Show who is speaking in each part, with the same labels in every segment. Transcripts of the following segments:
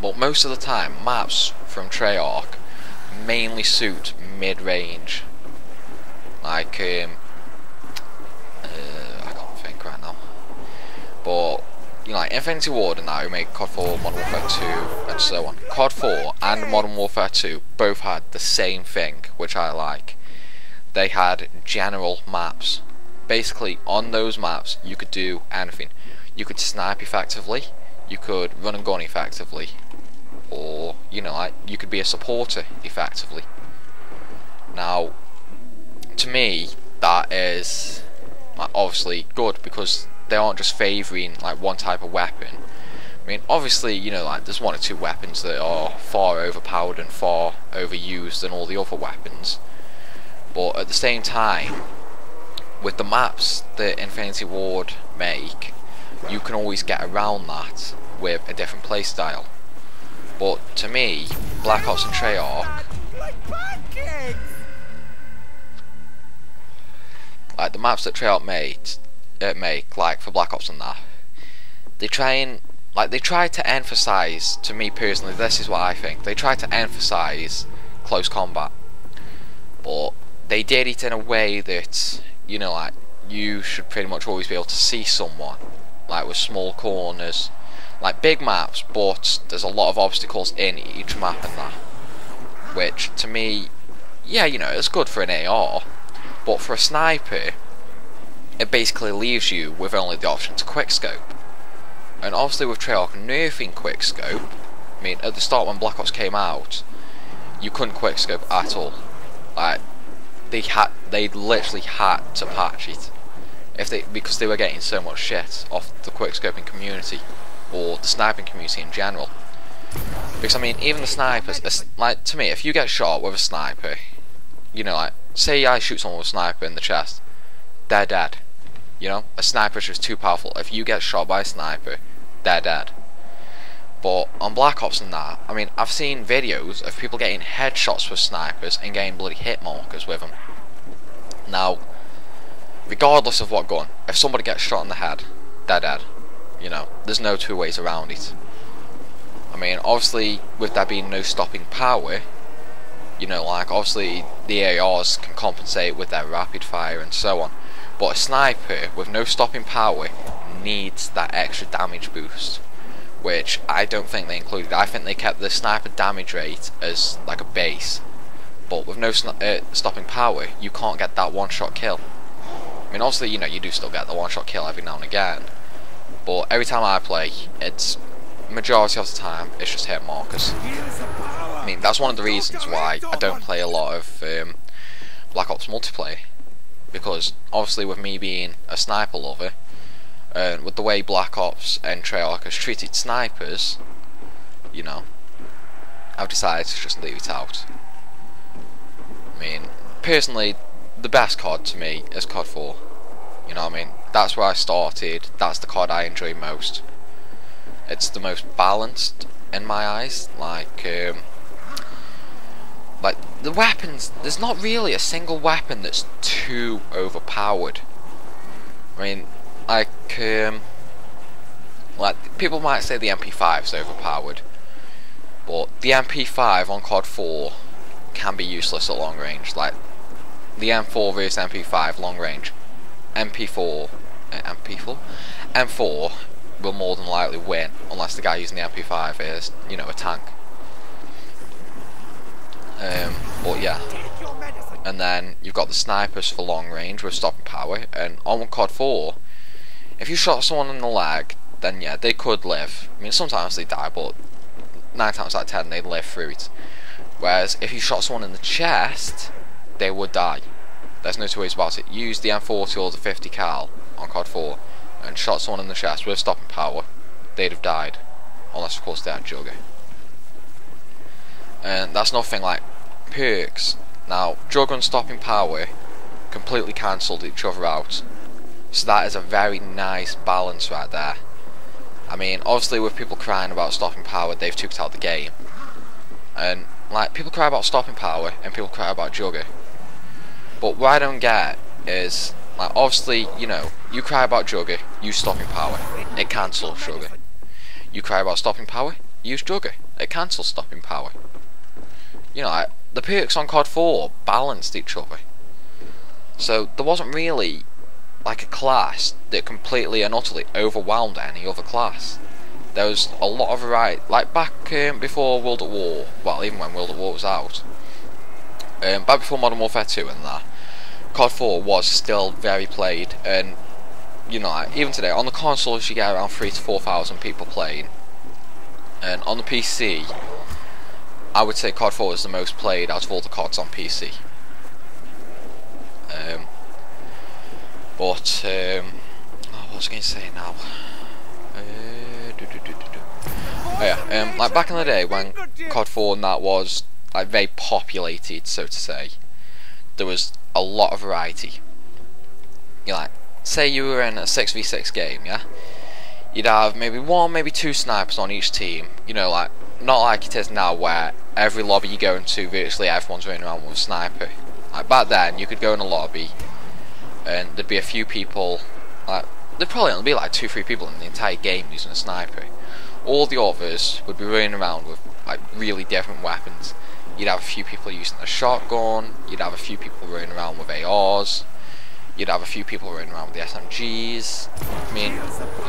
Speaker 1: but most of the time maps from Treyarch mainly suit mid-range. Like I can't think right now, but you know, like Infinity Ward and that who made COD 4, Modern Warfare 2 and so on. COD 4 and Modern Warfare 2 both had the same thing, which I like. They had general maps. Basically on those maps you could do anything. You could snipe effectively, you could run and gun effectively, or you know, like you could be a supporter effectively. Now to me that is like, obviously good, because they aren't just favouring like one type of weapon. I mean, obviously, you know, like there's one or two weapons that are far overpowered and far overused than all the other weapons, but at the same time, with the maps that Infinity Ward make, you can always get around that with a different playstyle. But to me, Black Ops and Treyarch, like the maps that Treyarch make, like for Black Ops and that, they try to emphasize, to me personally, this is what I think, they try to emphasize close combat, but they did it in a way that, you know, like you should pretty much always be able to see someone, like with small corners, like big maps, but there's a lot of obstacles in each map and that, which to me, yeah, you know, it's good for an AR, but for a sniper it basically leaves you with only the option to quickscope. And obviously with Treyarch nerfing quickscope, I mean at the start when Black Ops came out, you couldn't quickscope at all. Like they literally had to patch it because they were getting so much shit off the quickscoping community, or the sniping community in general. Because I mean, even the snipers, like to me, if you get shot with a sniper, you know, like say I shoot someone with a sniper in the chest, they're dead. You know, a sniper is just too powerful. If you get shot by a sniper, they're dead. But on Black Ops and that, I mean, I've seen videos of people getting headshots with snipers and getting bloody hit markers with them. Now, regardless of what gun, if somebody gets shot in the head, they're dead. You know, there's no two ways around it. I mean, obviously, with there being no stopping power, you know, like obviously the ARs can compensate with their rapid fire and so on. But a sniper with no stopping power needs that extra damage boost, which I don't think they included. I think they kept the sniper damage rate as like a base, but with no stopping power, you can't get that one-shot kill. I mean, obviously, you know, you do still get the one-shot kill every now and again, but every time I play, it's majority of the time it's just hit markers. I mean, that's one of the reasons why I don't play a lot of Black Ops multiplayer. Because obviously with me being a sniper lover, and with the way Black Ops and Treyarch has treated snipers, you know, I've decided to just leave it out. I mean, personally, the best COD to me is COD 4. You know what I mean? That's where I started, that's the COD I enjoy most. It's the most balanced in my eyes, like the weapons, there's not really a single weapon that's too overpowered. I mean, like people might say the MP5 is overpowered, but the MP5 on COD 4 can be useless at long range. Like the M4 versus MP5 long range, M4 will more than likely win unless the guy using the MP5 is, you know, a tank. But yeah, and then you've got the snipers for long range with stopping power, and on COD 4, if you shot someone in the leg, then yeah, they could live. I mean, sometimes they die, but 9 times out of 10 they live through it. Whereas if you shot someone in the chest, they would die. There's no two ways about it. Use the M40 or the 50 cal on COD 4 and shot someone in the chest with stopping power, they'd have died, unless of course they had Jugger. And that's nothing like perks. Now, Jugger and stopping power completely cancelled each other out, so that is a very nice balance right there. I mean, obviously with people crying about stopping power, they've took it out the game. And like, people cry about stopping power and people cry about Jugger. But what I don't get is, like, obviously, you know, you cry about Jugger, use stopping power, it cancels Jugger. You cry about stopping power, use Jugger, It cancels stopping power. You know, like, the perks on COD 4 balanced each other. So there wasn't really like a class that completely and utterly overwhelmed any other class. There was a lot of variety, like back before World at War, well even when World at War was out, back before Modern Warfare 2 and that, COD 4 was still very played, and you know, like, even today on the consoles you get around 3,000 to 4,000 people playing, and on the PC I would say COD 4 is the most played out of all the CODs on PC. What was I going to say now? Oh yeah, like back in the day when COD 4 and that was like very populated, so to say, there was a lot of variety. You know, like, say you were in a 6v6 game, yeah? You'd have maybe one, maybe two snipers on each team. You know, like, not like it is now where every lobby you go into, virtually everyone's running around with a sniper. Like back then, you could go in a lobby and there'd be a few people, like, there'd probably only be like 2-3 people in the entire game using a sniper. All the others would be running around with like really different weapons. You'd have a few people using a shotgun, you'd have a few people running around with ARs, you'd have a few people running around with the SMGs. I mean,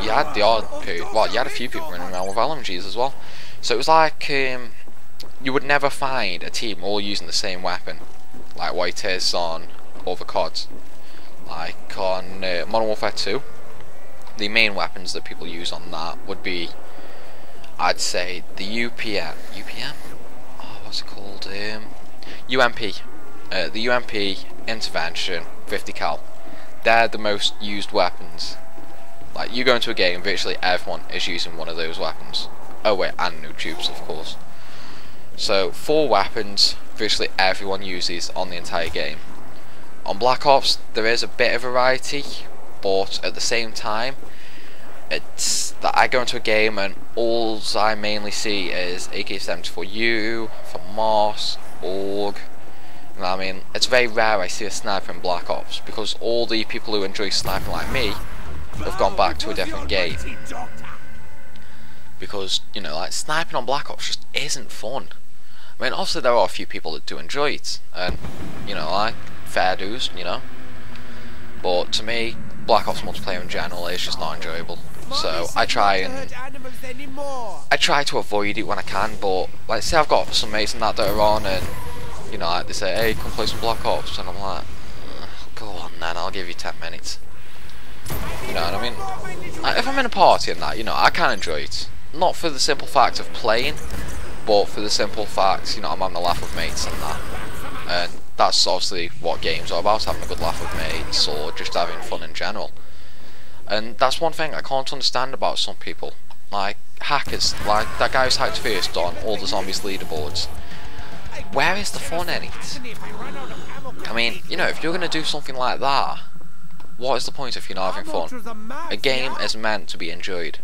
Speaker 1: you had the odd period, well, you had a few people running around with LMGs as well. So it was like, you would never find a team all using the same weapon, like what it is on other CODs. Like on Modern Warfare 2, the main weapons that people use on that would be, I'd say, the UPM? Oh, what's it called? UMP. The UMP, Intervention, 50 cal. They're the most used weapons. Like, you go into a game, virtually everyone is using one of those weapons. Oh wait, and new tubes, of course. So, 4 weapons, virtually everyone uses on the entire game. On Black Ops, there is a bit of variety, but at the same time, it's that I go into a game and all I mainly see is AK-74U, FAMAS, AUG. You know what I mean? It's very rare I see a sniper in Black Ops, because all the people who enjoy sniping like me have gone back to a different game. Because, you know, like, sniping on Black Ops just isn't fun. I mean, obviously there are a few people that do enjoy it, and, you know, like, fair dues, you know. But to me, Black Ops multiplayer in general is just not enjoyable. So I try to avoid it when I can. But like, say I've got some mates and that are on, and you know, like, they say, "Hey, come play some Black Ops," and I'm like, "Go on then, I'll give you 10 minutes." You know what I mean? Like, if I'm in a party and that, you know, I can enjoy it. Not for the simple fact of playing, but for the simple fact, you know, I'm having a laugh with mates and that. And that's obviously what games are about, having a good laugh with mates, or just having fun in general. And that's one thing I can't understand about some people. Like, hackers, like that guy who's hacked first on all the zombies leaderboards. Where is the fun in it? I mean, you know, if you're going to do something like that, what is the point if you're not having fun? A game is meant to be enjoyed.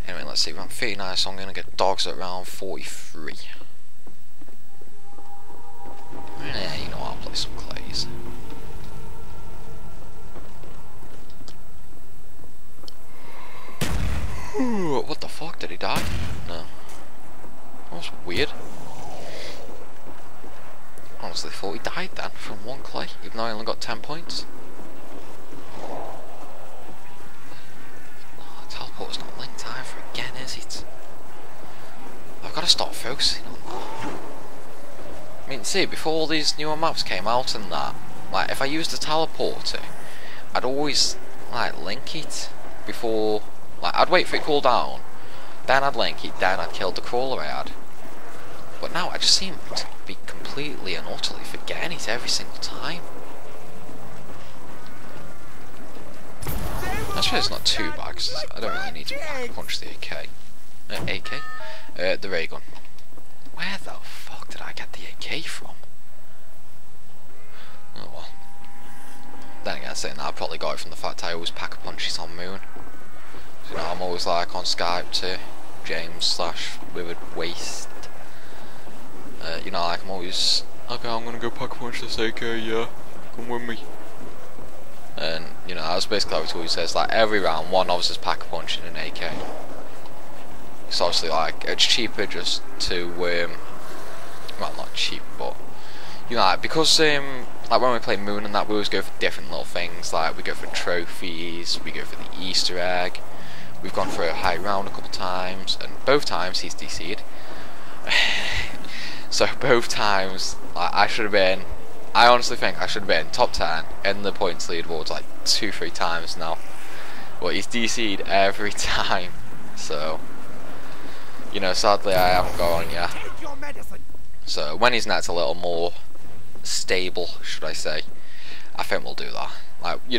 Speaker 1: Anyway, let's see, round 39, so I'm going to get dogs at round 43. Yeah, you know, I'll play some clays. What the fuck, did he die? No. That was weird. Honestly thought he died then from one clay, even though I only got 10 points. Oh, teleport's not linked either again, is it? I've got to stop focusing on that. I mean, see, before all these newer maps came out and that, like, if I used the teleporter, I'd always, like, link it before, like, I'd wait for it to cool down, then I'd link it, then I'd kill the crawler I had. But now I just seem to be completely and utterly forgetting it every single time. I suppose it's not too bad, because I don't really need to pack punch the AK. The ray gun. Where the fuck did I get the AK from? Oh well. Then again, saying that, I probably got it from the fact I always pack a punches on Moon. You know, I'm always like on Skype to James/Withered you know, like, I'm always, okay, I'm gonna go pack a punch this AK, yeah, come with me. And, you know, that's basically how it always says, like, every round, one of us is pack a punch in an AK. It's obviously like it's cheaper just to well, not cheap, but you know, like, because like when we play Moon and that, we always go for different little things. Like we go for trophies, we go for the Easter egg. We've gone for a high round a couple times, and both times he's DC'd. So both times, like, I honestly think I should have been top 10 in the points leaderboards like 2-3 times now. But he's DC'd every time. So, you know, sadly I haven't gone yet. So when his net's a little more stable, should I say, I think we'll do that. Like, you know,